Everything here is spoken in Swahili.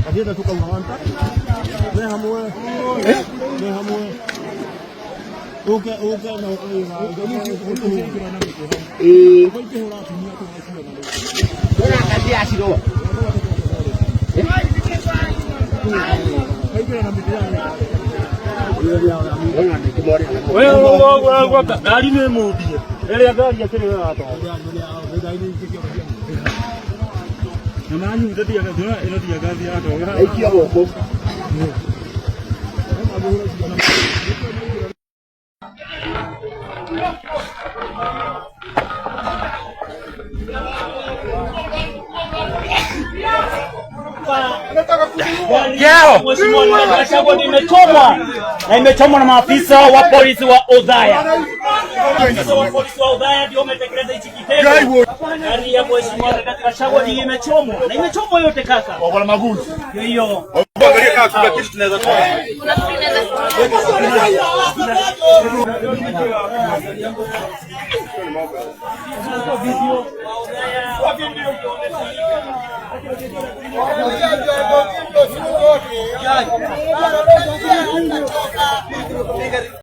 Adia tu kau hantar. Ni hamwe. Ni hamwe. Okay na okay na. Kuna kazi asiro. Wewe gari ni mudie. Ile gari ya kile hapo. Nani mtati ya gari ile ya gari hapo. Aikia boko. Mheshimiwa Gachagua imechomwa na imechomwa na maafisa wa polisi wa Othaya. Maafisa wa polisi wa Othaya ndio wametekeleza hichi kitendo. Gari ya Mheshimiwa Gachagua imechomwa na imechomwa yote kaka. Kwa maguzi. Hiyo. Angalia kaka kuna kitu tunaweza toa. Video